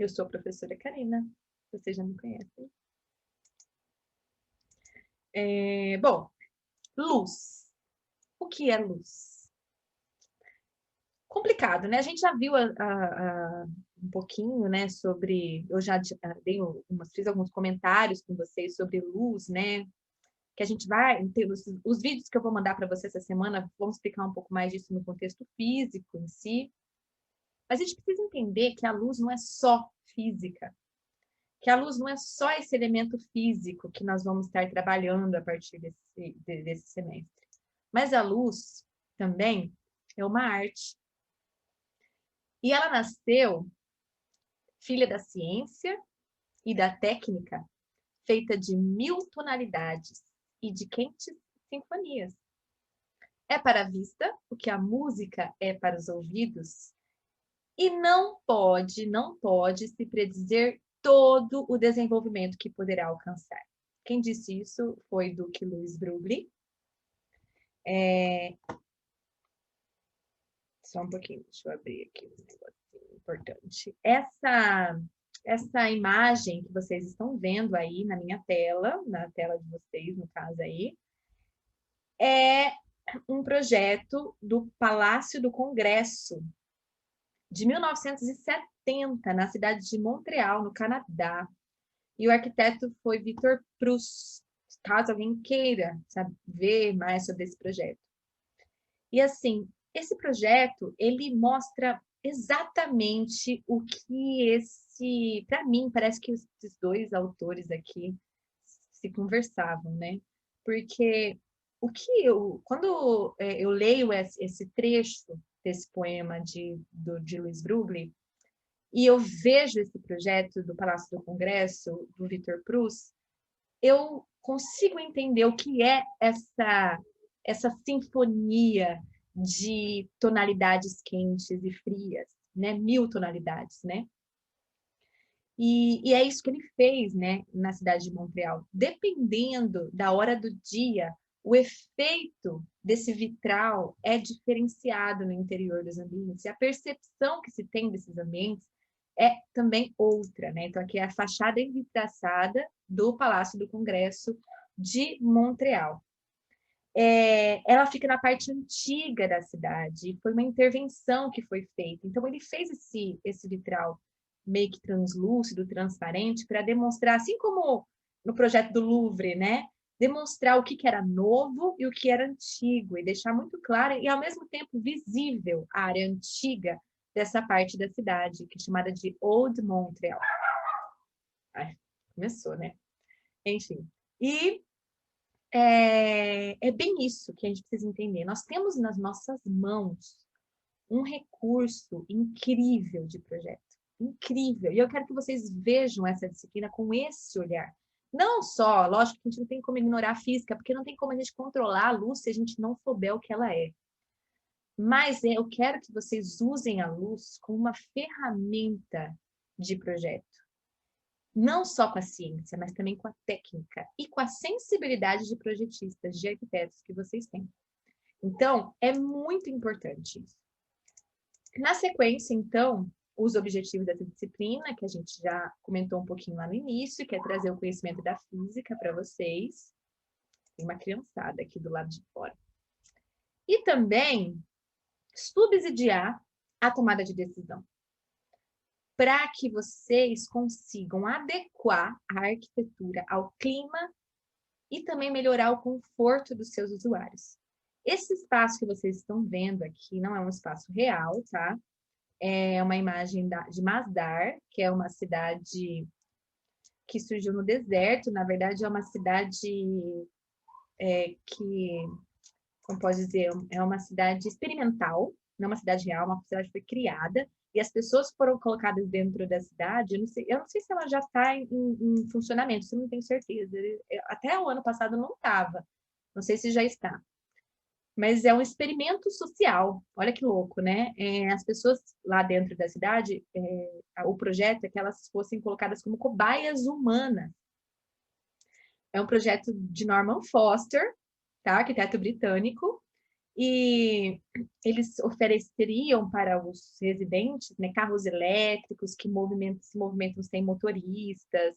Eu sou a professora Karina, vocês já me conhecem. Bom, luz. O que é luz? Complicado, né? A gente já viu um pouquinho, né, sobre... Eu já fiz alguns comentários com vocês sobre luz, né? Que a gente vai... Os vídeos que eu vou mandar para vocês essa semana vão explicar um pouco mais disso no contexto físico em si. Mas a gente precisa entender que a luz não é só física. Que a luz não é só esse elemento físico que nós vamos estar trabalhando a partir desse semestre. Mas a luz também é uma arte. E ela nasceu filha da ciência e da técnica, feita de 1000 tonalidades e de quentes sinfonias. É para a vista o que a música é para os ouvidos. E não pode se predizer todo o desenvolvimento que poderá alcançar. Quem disse isso foi Duke Louis Broglie. Só um pouquinho, deixa eu abrir aqui um negocinho importante. Essa imagem que vocês estão vendo aí na minha tela, na tela de vocês, no caso aí, é um projeto do Palácio do Congresso, de 1970, na cidade de Montreal, no Canadá. E o arquiteto foi Victor Proust, caso alguém queira saber mais sobre esse projeto. E assim, esse projeto, ele mostra exatamente o que para mim, parece que esses dois autores aqui se conversavam, né? Porque quando eu leio esse trecho desse poema de Louis Broglie, e eu vejo esse projeto do Palácio do Congresso, do Victor Proust, eu consigo entender o que é essa sinfonia de tonalidades quentes e frias, né? 1000 tonalidades, né? E é isso que ele fez, né, na cidade de Montreal. Dependendo da hora do dia, o efeito desse vitral é diferenciado no interior dos ambientes. E a percepção que se tem desses ambientes é também outra, né? Então, aqui é a fachada envidraçada do Palácio do Congresso de Montreal. Ela fica na parte antiga da cidade. Foi uma intervenção que foi feita. Então, ele fez esse vitral meio que translúcido, transparente, para demonstrar, assim como no projeto do Louvre, né? Demonstrar o que era novo e o que era antigo, e deixar muito claro e, ao mesmo tempo, visível a área antiga dessa parte da cidade, que é chamada de Old Montreal. Ai, começou, né? Enfim. E é bem isso que a gente precisa entender. Nós temos nas nossas mãos um recurso incrível de projeto. Incrível. E eu quero que vocês vejam essa disciplina com esse olhar. Não só, lógico que a gente não tem como ignorar a física, porque não tem como a gente controlar a luz se a gente não souber o que ela é. Mas eu quero que vocês usem a luz como uma ferramenta de projeto. Não só com a ciência, mas também com a técnica e com a sensibilidade de projetistas, de arquitetos que vocês têm. Então, é muito importante isso. Na sequência, então, os objetivos dessa disciplina, que a gente já comentou um pouquinho lá no início, que é trazer o conhecimento da física para vocês. Tem uma criançada aqui do lado de fora. E também subsidiar a tomada de decisão, para que vocês consigam adequar a arquitetura ao clima e também melhorar o conforto dos seus usuários. Esse espaço que vocês estão vendo aqui não é um espaço real, tá? É uma imagem de Masdar, que é uma cidade que surgiu no deserto. Na verdade, é uma cidade que, como pode dizer, é uma cidade experimental, não é uma cidade real, uma cidade que foi criada, e as pessoas foram colocadas dentro da cidade. Eu não sei se ela já está em funcionamento, isso eu não tenho certeza. Até o ano passado não estava, não sei se já está. Mas é um experimento social, olha que louco, né? As pessoas lá dentro da cidade, o projeto é que elas fossem colocadas como cobaias humanas. É um projeto de Norman Foster, tá? Arquiteto britânico, e eles ofereceriam para os residentes, né, carros elétricos que se movimentam sem motoristas,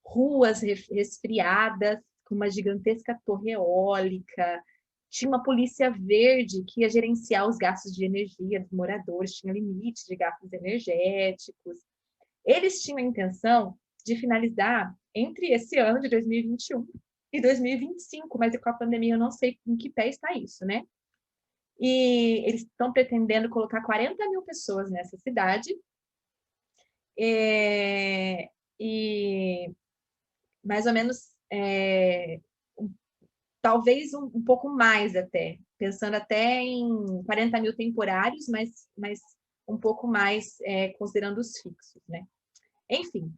ruas resfriadas, com uma gigantesca torre eólica, tinha uma polícia verde que ia gerenciar os gastos de energia dos moradores, tinha limite de gastos energéticos. Eles tinham a intenção de finalizar entre esse ano de 2021 e 2025, mas com a pandemia eu não sei em que pé está isso, né? E eles estão pretendendo colocar 40 mil pessoas nessa cidade, e mais ou menos, talvez um pouco mais até, pensando até em 40 mil temporários, mas um pouco mais, considerando os fixos, né? Enfim,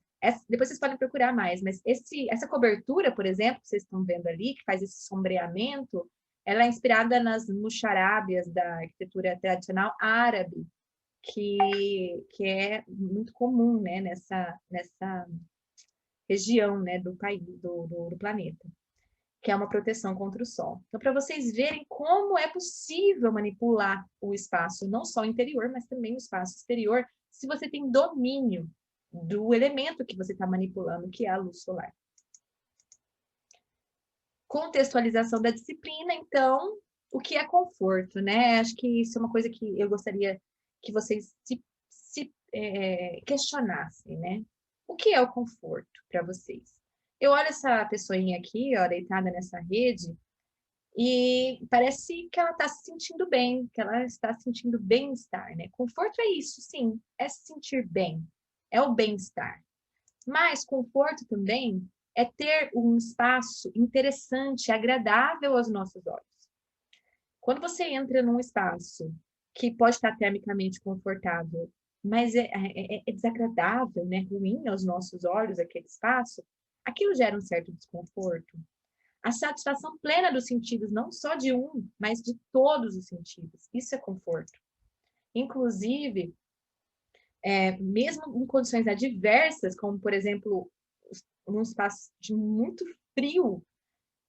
depois vocês podem procurar mais, mas essa cobertura, por exemplo, que vocês estão vendo ali, que faz esse sombreamento, ela é inspirada nas muxarábias da arquitetura tradicional árabe, que é muito comum, né, nessa região, né, do país, do planeta, que é uma proteção contra o sol. Então, para vocês verem como é possível manipular o espaço, não só interior, mas também o espaço exterior, se você tem domínio do elemento que você está manipulando, que é a luz solar. Contextualização da disciplina, então, o que é conforto, né? Acho que isso é uma coisa que eu gostaria que vocês se questionassem, né? O que é o conforto para vocês? Eu olho essa pessoinha aqui, ó, deitada nessa rede, e parece que ela está se sentindo bem, que ela está sentindo bem-estar, né? Conforto é isso, sim, é se sentir bem, é o bem-estar. Mas conforto também é ter um espaço interessante, agradável aos nossos olhos. Quando você entra num espaço que pode estar termicamente confortável, mas é desagradável, né? Ruim aos nossos olhos aquele espaço, aquilo gera um certo desconforto. A satisfação plena dos sentidos, não só de um, mas de todos os sentidos. Isso é conforto. Inclusive, mesmo em condições adversas, como, por exemplo, num espaço de muito frio,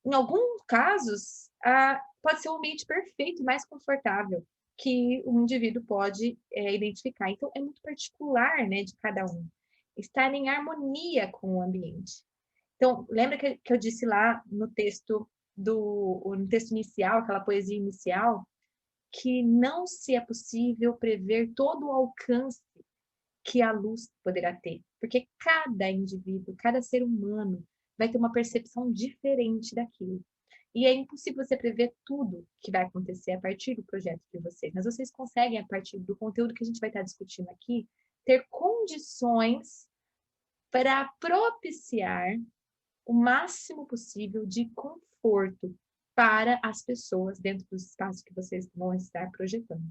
em alguns casos, pode ser um ambiente perfeito, mais confortável, que um indivíduo pode identificar. Então, é muito particular, né, de cada um. Estar em harmonia com o ambiente. Então, lembra que eu disse lá no texto inicial, aquela poesia inicial, que não se é possível prever todo o alcance que a luz poderá ter, porque cada indivíduo, cada ser humano vai ter uma percepção diferente daquilo. E é impossível você prever tudo que vai acontecer a partir do projeto de vocês, mas vocês conseguem, a partir do conteúdo que a gente vai estar discutindo aqui, ter condições para propiciar o máximo possível de conforto para as pessoas dentro dos espaços que vocês vão estar projetando.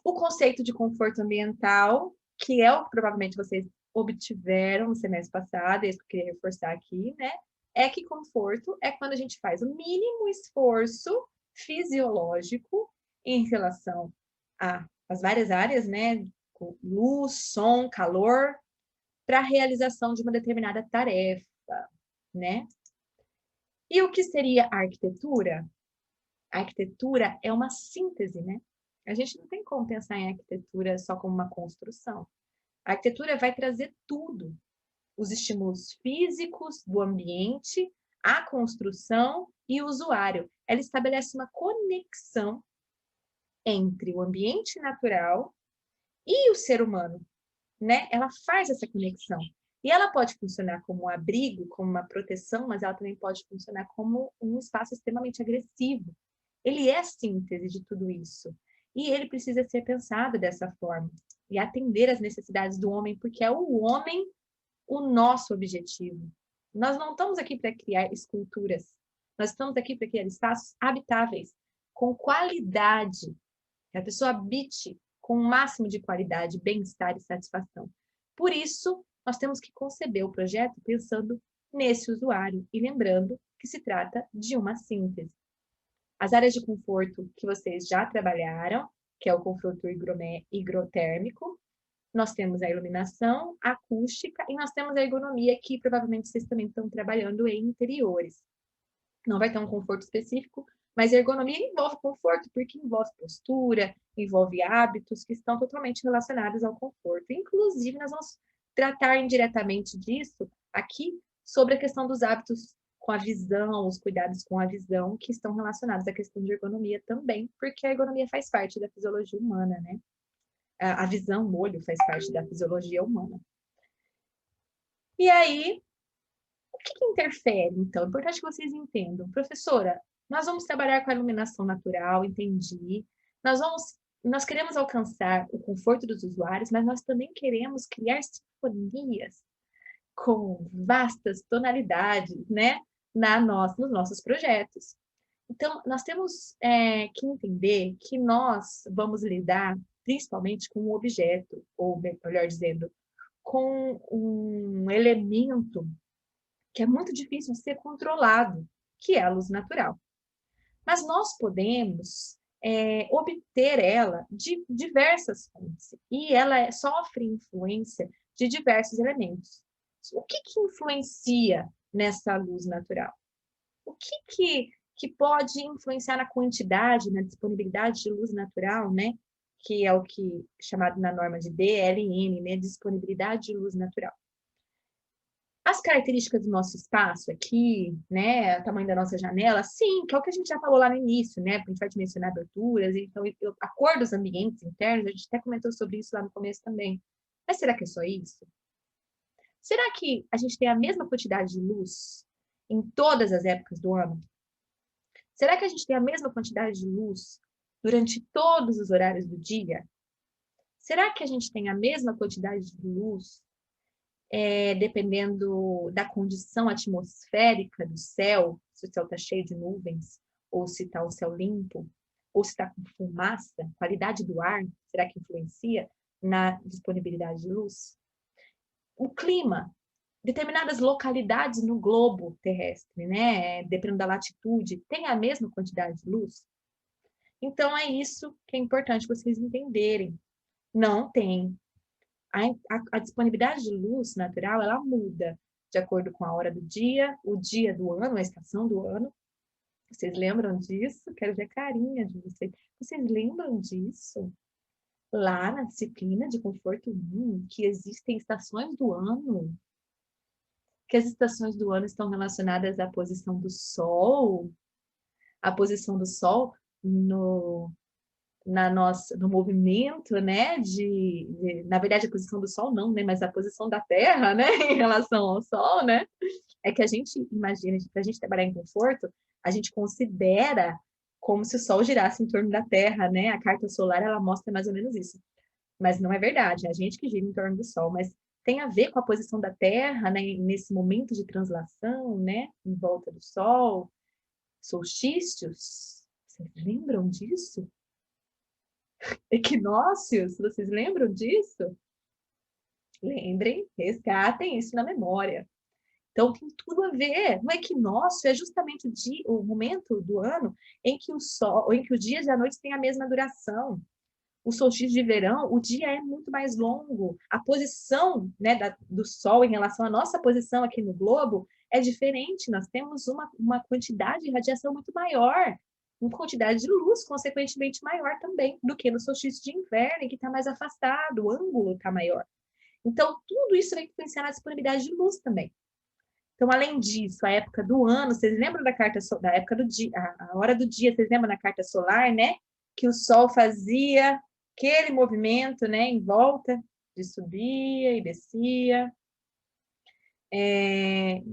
O conceito de conforto ambiental, que é o que provavelmente vocês obtiveram no semestre passado, esse que eu queria reforçar aqui, né? É que conforto é quando a gente faz o mínimo esforço fisiológico em relação às várias áreas, né? Luz, som, calor, para a realização de uma determinada tarefa, né? E o que seria a arquitetura? A arquitetura é uma síntese, né? A gente não tem como pensar em arquitetura só como uma construção. A arquitetura vai trazer tudo, os estímulos físicos do ambiente, a construção e o usuário. Ela estabelece uma conexão entre o ambiente natural e o ser humano, né? Ela faz essa conexão. E ela pode funcionar como um abrigo, como uma proteção, mas ela também pode funcionar como um espaço extremamente agressivo. Ele é a síntese de tudo isso. E ele precisa ser pensado dessa forma e atender às necessidades do homem, porque é o homem o nosso objetivo. Nós não estamos aqui para criar esculturas. Nós estamos aqui para criar espaços habitáveis, com qualidade, que a pessoa habite com o máximo de qualidade, bem-estar e satisfação. Por isso, nós temos que conceber o projeto pensando nesse usuário e lembrando que se trata de uma síntese. As áreas de conforto que vocês já trabalharam, que é o conforto higrotérmico, nós temos a iluminação, a acústica e nós temos a ergonomia, que provavelmente vocês também estão trabalhando em interiores. Não vai ter um conforto específico, Mas ergonomia envolve conforto, porque envolve postura, envolve hábitos que estão totalmente relacionados ao conforto. Inclusive, nós vamos tratar indiretamente disso aqui sobre a questão dos hábitos com a visão, os cuidados com a visão, que estão relacionados à questão de ergonomia também, porque a ergonomia faz parte da fisiologia humana, né? A visão, o olho faz parte da fisiologia humana. E aí, o que interfere, então? É importante que vocês entendam. Professora, nós vamos trabalhar com a iluminação natural, entendi. Nós queremos alcançar o conforto dos usuários, mas nós também queremos criar sinfonias com vastas tonalidades, né? Nos nossos projetos. Então, nós temos que entender que nós vamos lidar principalmente com um objeto, ou melhor dizendo, com um elemento que é muito difícil de ser controlado, que é a luz natural. Mas nós podemos obter ela de diversas fontes, e ela sofre influência de diversos elementos. O que influencia nessa luz natural? O que pode influenciar na quantidade, na disponibilidade de luz natural, né? Que é o que é chamado na norma de DLN, né? Disponibilidade de luz natural. As características do nosso espaço aqui, né, o tamanho da nossa janela, sim, que é o que a gente já falou lá no início, né, porque a gente vai dimensionar aberturas, então a cor dos ambientes internos, a gente até comentou sobre isso lá no começo também. Mas será que é só isso? Será que a gente tem a mesma quantidade de luz em todas as épocas do ano? Será que a gente tem a mesma quantidade de luz durante todos os horários do dia? Será que a gente tem a mesma quantidade de luz dependendo da condição atmosférica do céu, se o céu está cheio de nuvens, ou se está o céu limpo, ou se está com fumaça, qualidade do ar, será que influencia na disponibilidade de luz? O clima, determinadas localidades no globo terrestre, né, dependendo da latitude, tem a mesma quantidade de luz? Então, é isso que é importante vocês entenderem. Não tem. A disponibilidade de luz natural, ela muda de acordo com a hora do dia, o dia do ano, a estação do ano. Vocês lembram disso? Quero ver a carinha de vocês. Vocês lembram disso? Lá na disciplina de conforto 1, que existem estações do ano, que as estações do ano estão relacionadas à posição do Sol, a posição do Sol no no movimento, né, na verdade, a posição do Sol não, né, mas a posição da Terra, né, em relação ao Sol, né, é que a gente imagina, para a gente trabalhar em conforto, a gente considera como se o Sol girasse em torno da Terra, né, a carta solar, ela mostra mais ou menos isso, mas não é verdade, é a gente que gira em torno do Sol, mas tem a ver com a posição da Terra, né, nesse momento de translação, né, em volta do Sol, solstícios, vocês lembram disso? Equinócios, vocês lembram disso? Lembrem, resgatem isso na memória. Então, tem tudo a ver. No equinócio é justamente o momento do ano em que o sol, em que os dias e a noite têm a mesma duração. O solstício de verão, o dia é muito mais longo. A posição, né, do sol em relação à nossa posição aqui no globo é diferente. Nós temos uma quantidade de radiação muito maior, uma quantidade de luz, consequentemente, maior também do que no solstício de inverno, que está mais afastado, o ângulo está maior. Então, tudo isso vai influenciar na disponibilidade de luz também. Então, além disso, a época do ano, vocês lembram da época do dia, a hora do dia, vocês lembram da carta solar, né? Que o Sol fazia aquele movimento, né, em volta, de subia e descia.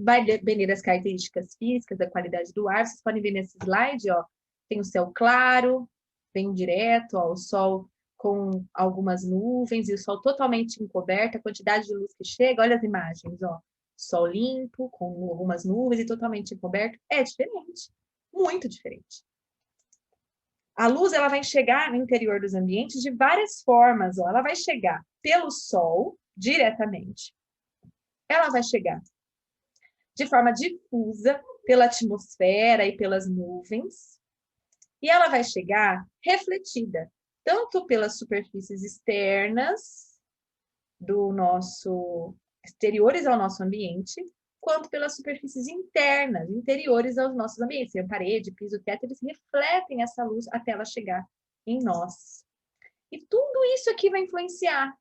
Vai depender das características físicas, da qualidade do ar. Vocês podem ver nesse slide, ó, tem o céu claro, bem direto, ó, o Sol com algumas nuvens e o Sol totalmente encoberto, a quantidade de luz que chega, olha as imagens, ó. Sol limpo, com algumas nuvens e totalmente encoberto, é diferente, muito diferente. A luz, ela vai chegar no interior dos ambientes de várias formas, ó. Ela vai chegar pelo Sol, diretamente. Ela vai chegar de forma difusa pela atmosfera e pelas nuvens. E ela vai chegar refletida, tanto pelas superfícies externas do nosso exteriores ao nosso ambiente, quanto pelas superfícies internas, interiores aos nossos ambientes. A parede, piso, teto, eles refletem essa luz até ela chegar em nós. E tudo isso aqui vai influenciar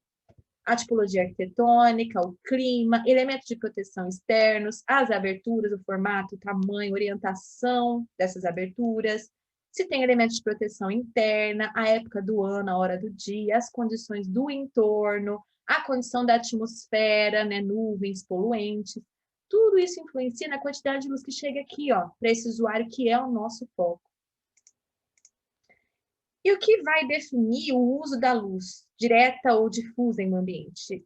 a tipologia arquitetônica, o clima, elementos de proteção externos, as aberturas, o formato, o tamanho, orientação dessas aberturas, se tem elementos de proteção interna, a época do ano, a hora do dia, as condições do entorno, a condição da atmosfera, né, nuvens, poluentes. Tudo isso influencia na quantidade de luz que chega aqui, ó, para esse usuário que é o nosso foco. E o que vai definir o uso da luz, direta ou difusa em um ambiente?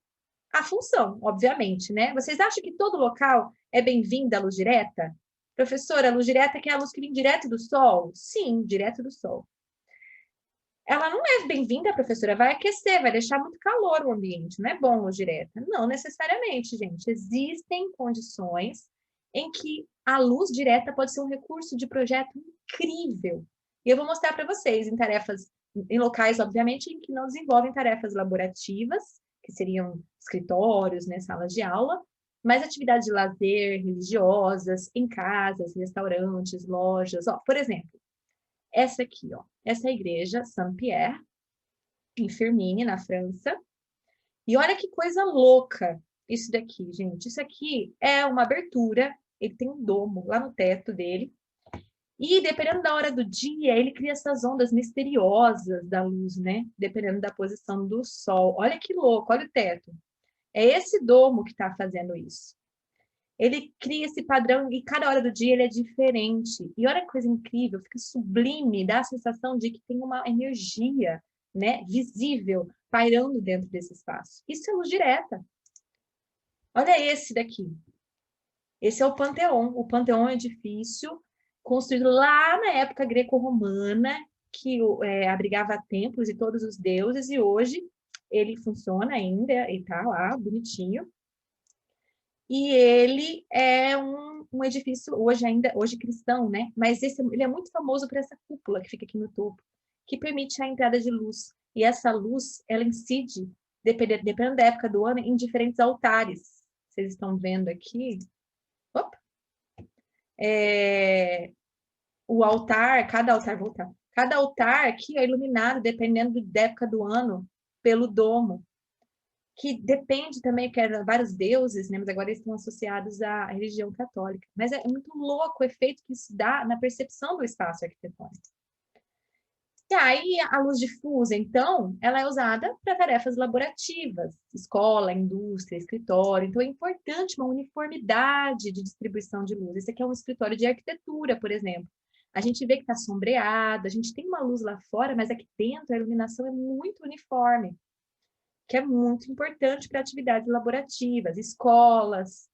A função, obviamente, né? Vocês acham que todo local é bem-vinda a luz direta? Professora, a luz direta é a luz que vem direto do sol? Sim, direto do sol. Ela não é bem-vinda, professora, vai aquecer, vai deixar muito calor o ambiente, não é bom luz direta. Não necessariamente, gente. Existem condições em que a luz direta pode ser um recurso de projeto incrível. E eu vou mostrar para vocês em tarefas, em locais, obviamente, em que não desenvolvem tarefas laborativas, que seriam escritórios, né, salas de aula, mas atividades de lazer, religiosas, em casas, restaurantes, lojas. Ó, por exemplo, essa aqui, ó, essa é a igreja Saint-Pierre, em Firminy, na França. E olha que coisa louca isso daqui, gente. Isso aqui é uma abertura, ele tem um domo lá no teto dele. E dependendo da hora do dia, ele cria essas ondas misteriosas da luz, né? Dependendo da posição do sol. Olha que louco, olha o teto. É esse domo que está fazendo isso. Ele cria esse padrão e cada hora do dia ele é diferente. E olha que coisa incrível, fica sublime, dá a sensação de que tem uma energia, né, visível, pairando dentro desse espaço. Isso é luz direta. Olha esse daqui. Esse é o Panteão. O Panteão é um edifício construído lá na época greco-romana, que abrigava templos e todos os deuses, e hoje ele funciona ainda, e está lá, bonitinho. E ele é um edifício hoje cristão, né? Mas ele é muito famoso por essa cúpula que fica aqui no topo, que permite a entrada de luz. E essa luz, ela incide, dependendo da época do ano, em diferentes altares. Vocês estão vendo aqui? Opa! O altar, cada altar aqui é iluminado, dependendo da época do ano, pelo domo, que depende também, que eram vários deuses, né? Mas agora eles estão associados à religião católica. Mas é muito louco o efeito que isso dá na percepção do espaço arquitetônico. E aí, a luz difusa, então, ela é usada para tarefas laborativas, escola, indústria, escritório. Então, é importante uma uniformidade de distribuição de luz. Esse aqui é um escritório de arquitetura, por exemplo. A gente vê que está sombreado, a gente tem uma luz lá fora, mas aqui dentro a iluminação é muito uniforme, que é muito importante para atividades laborativas, escolas,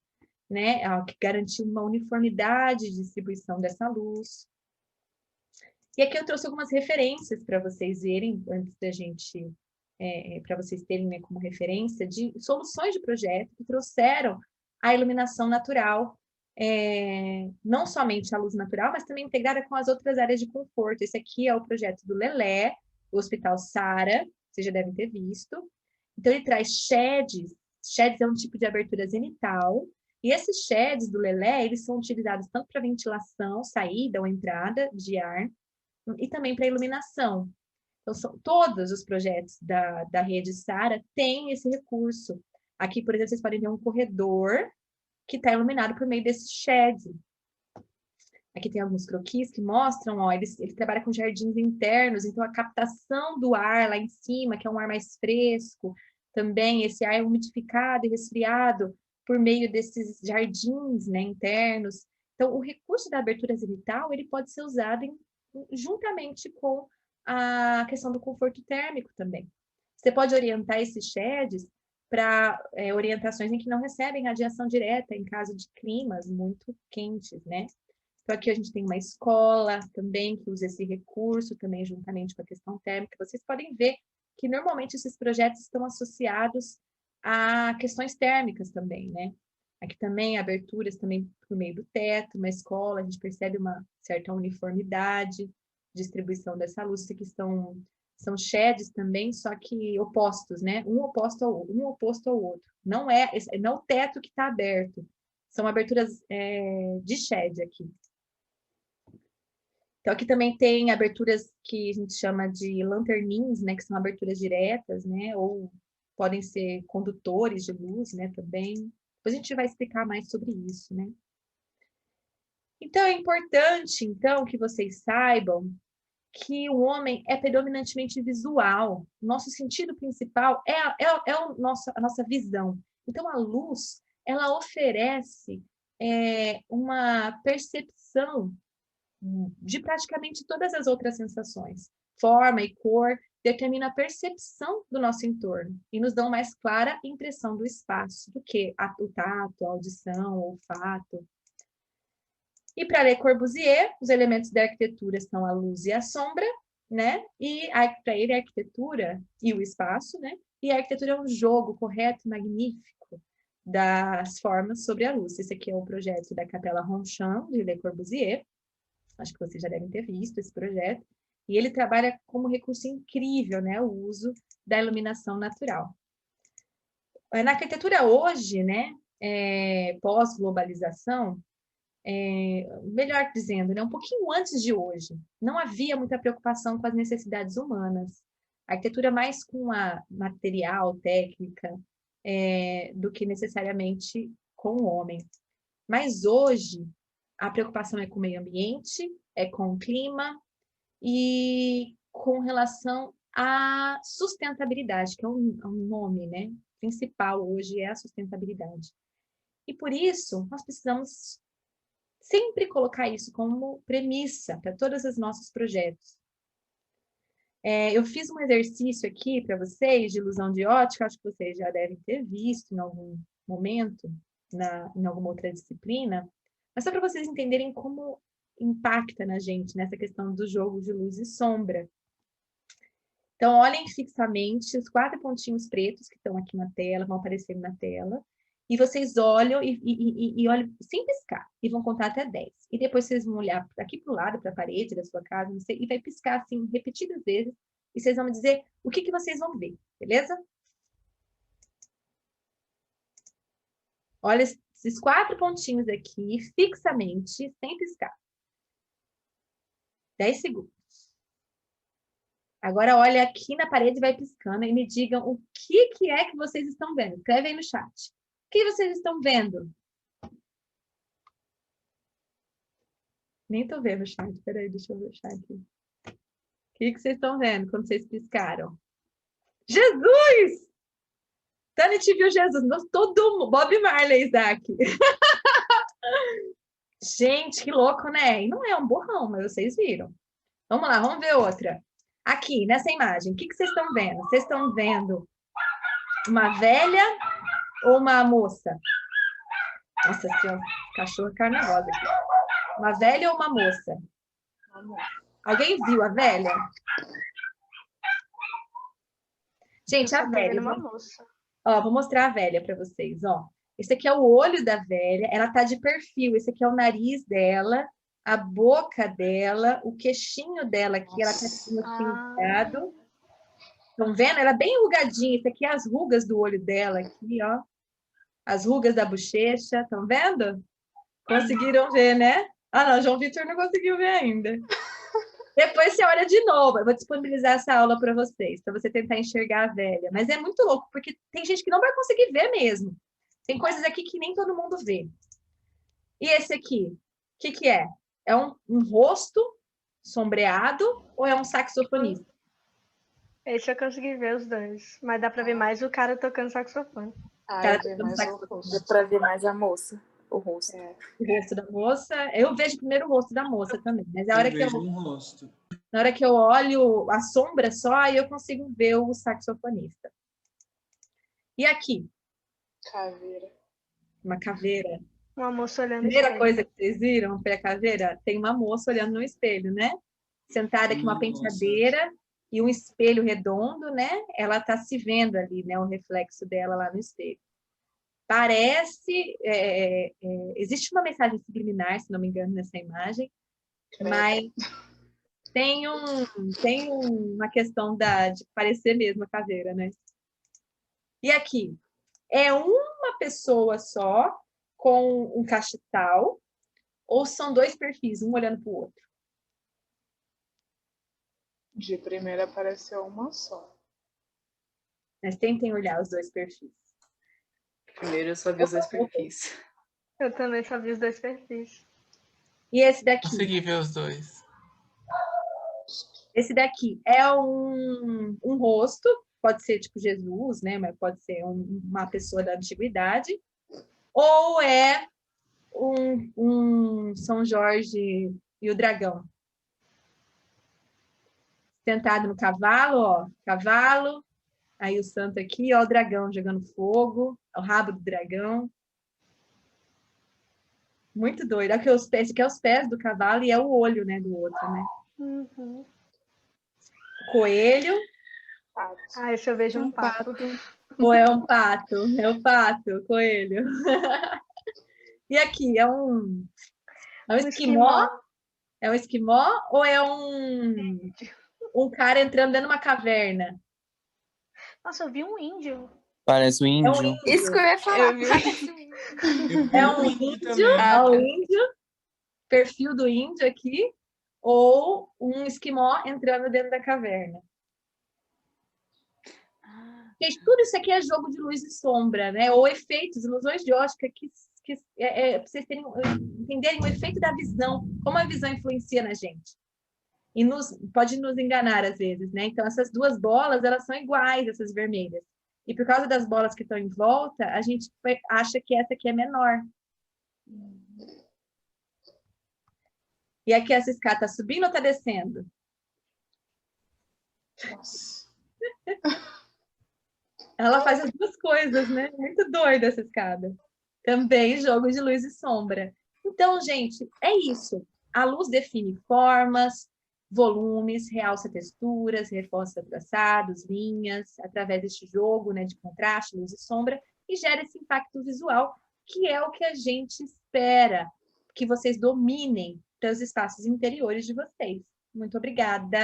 né, que garantir uma uniformidade de distribuição dessa luz. E aqui eu trouxe algumas referências para vocês verem, antes da gente, para vocês terem, né, como referência, de soluções de projeto que trouxeram a iluminação natural, não somente a luz natural, mas também integrada com as outras áreas de conforto. Esse aqui é o projeto do Lelé, o Hospital Sara, vocês já devem ter visto. Então, ele traz sheds. Sheds é um tipo de abertura zenital. E esses sheds do Lelé, eles são utilizados tanto para ventilação, saída ou entrada de ar, e também para iluminação. Então, todos os projetos da rede Sara têm esse recurso. Aqui, por exemplo, vocês podem ver um corredor que está iluminado por meio desse shed. Aqui tem alguns croquis que mostram, ó, ele trabalha com jardins internos, então a captação do ar lá em cima, que é um ar mais fresco, também esse ar é umidificado e resfriado por meio desses jardins, né, internos. Então, o recurso da abertura zenital, ele pode ser usado juntamente com a questão do conforto térmico também. Você pode orientar esses sheds para orientações em que não recebem radiação direta em caso de climas muito quentes, né? Então, aqui a gente tem uma escola também que usa esse recurso, também juntamente com a questão térmica. Vocês podem ver que normalmente esses projetos estão associados a questões térmicas também, né? Aqui também aberturas também por meio do teto, uma escola, a gente percebe uma certa uniformidade, distribuição dessa luz. Isso aqui são sheds também, só que opostos, né? Um oposto ao outro. Não é o teto que está aberto, São aberturas de shed aqui. Então, aqui também tem aberturas que a gente chama de lanternins, né? Que são aberturas diretas, né? Ou podem ser condutores de luz, né? Também. Depois a gente vai explicar mais sobre isso, né? Então, é importante, então, que vocês saibam que o homem é predominantemente visual. Nosso sentido principal é a nossa visão. Então, a luz, ela oferece uma percepção de praticamente todas as outras sensações. Forma e cor determina a percepção do nosso entorno e nos dão mais clara impressão do espaço do que o tato, a audição, o olfato. E para Le Corbusier, os elementos da arquitetura são a luz e a sombra, né? E para ele a arquitetura e o espaço, né? E a arquitetura é um jogo correto e magnífico das formas sobre a luz. Esse aqui é o projeto da Capela Ronchamp, de Le Corbusier. Acho que vocês já devem ter visto esse projeto. E ele trabalha como recurso incrível, né? O uso da iluminação natural. Na arquitetura hoje, né? Pós-globalização, melhor dizendo, né? Um pouquinho antes de hoje, não havia muita preocupação com as necessidades humanas. A arquitetura mais com a material, técnica, do que necessariamente com o homem. Mas hoje, a preocupação é com o meio ambiente, é com o clima e com relação à sustentabilidade, que é um nome, né? Principal hoje é a sustentabilidade. E por isso, nós precisamos sempre colocar isso como premissa para todos os nossos projetos. Eu fiz um exercício aqui para vocês de ilusão de ótica, acho que vocês já devem ter visto em algum momento, em alguma outra disciplina, mas só para vocês entenderem como impacta na gente nessa questão do jogo de luz e sombra. Então, olhem fixamente os 4 pontinhos pretos que estão aqui na tela, vão aparecer na tela, e vocês olham e olham sem piscar, e vão contar até 10. E depois vocês vão olhar aqui para o lado, para a parede da sua casa, não sei, e vai piscar assim repetidas vezes, e vocês vão me dizer o que vocês vão ver, beleza? Olha esses 4 pontinhos aqui, fixamente, sem piscar. 10 segundos. Agora olha aqui na parede e vai piscando e me digam o que é que vocês estão vendo. Escreve aí no chat. O que vocês estão vendo? Nem tô vendo o chat. Peraí, deixa eu ver o chat aqui. O que vocês estão vendo quando vocês piscaram? Jesus! Tani te viu Jesus. Todo mundo. Bob Marley, Isaac. Gente, que louco, né? E não é um borrão, mas vocês viram. Vamos lá, vamos ver outra. Aqui, nessa imagem, o que vocês estão vendo? Vocês estão vendo uma velha ou uma moça? Nossa senhora, cachorro carnaval aqui. Uma velha ou uma moça? Alguém viu a velha? Gente, a velha. Uma moça. Ó, vou mostrar a velha para vocês, ó. Esse aqui é o olho da velha, ela tá de perfil. Esse aqui é o nariz dela, a boca dela, o queixinho dela aqui, ela tá pintado. Estão vendo? Ela é bem enrugadinha. Esse aqui é as rugas do olho dela aqui, ó. As rugas da bochecha, estão vendo? Conseguiram ver, né? Ah, não, João Vitor não conseguiu ver ainda. Depois você olha de novo. Eu vou disponibilizar essa aula para vocês, para você tentar enxergar a velha. Mas é muito louco, porque tem gente que não vai conseguir ver mesmo. Tem coisas aqui que nem todo mundo vê. E esse aqui? O que é? É um rosto sombreado ou é um saxofonista? Esse eu consegui ver os dois. Mas dá para ver mais o cara tocando saxofone. Dá para ver mais a moça. O rosto. O rosto da moça. Eu vejo primeiro o rosto da moça também. Mas a hora na hora que eu olho a sombra só, aí eu consigo ver o saxofonista. E aqui? Caveira. Uma caveira. Uma moça olhando. A primeira coisa que vocês viram foi a caveira? Tem uma moça olhando no espelho, né? Sentada com uma penteadeira e um espelho redondo, né? Ela está se vendo ali, né? O reflexo dela lá no espelho. Parece... existe uma mensagem subliminar, se não me engano, nessa imagem, mas tem uma questão de parecer mesmo a caveira, né? E aqui? É uma pessoa só com um cachetal, ou são dois perfis, um olhando para o outro? De primeira apareceu uma só. Mas tentem olhar os dois perfis. Primeiro eu só vi os dois perfis. Eu também só vi os dois perfis. E esse daqui? Consegui ver os dois. Esse daqui é um rosto, pode ser tipo Jesus, né? Mas pode ser uma pessoa da antiguidade. Ou é um São Jorge e o dragão? Sentado no cavalo, ó. Cavalo. Aí o santo aqui, ó, o dragão jogando fogo. O rabo do dragão. Muito doido. Aqui esse aqui é os pés do cavalo e é o olho, né, do outro, né? Uhum. O coelho. Ah, esse eu vejo um pato. Ou é um pato? É o pato, o coelho. E aqui, é um esquimó? É um esquimó ou é um cara entrando dentro de uma caverna? Nossa, eu vi um índio. Parece um É um índio. índio. Isso que eu ia falar. Eu vi. É um índio, também. é um índio, perfil do índio aqui, ou um esquimó entrando dentro da caverna. Gente, tudo isso aqui é jogo de luz e sombra, né? Ou efeitos, ilusões de ótica, para vocês entenderem o efeito da visão, como a visão influencia na gente. E pode nos enganar às vezes, né? Então, essas duas bolas, elas são iguais, essas vermelhas. E por causa das bolas que estão em volta, a gente acha que essa aqui é menor. E aqui essa escada está subindo ou está descendo? Nossa. Ela faz as duas coisas, né? Muito doida essa escada. Também jogo de luz e sombra. Então, gente, é isso. A luz define formas, volumes, realça texturas, reforça traçados, linhas, através deste jogo, né, de contraste, luz e sombra, e gera esse impacto visual, que é o que a gente espera que vocês dominem para os espaços interiores de vocês. Muito obrigada!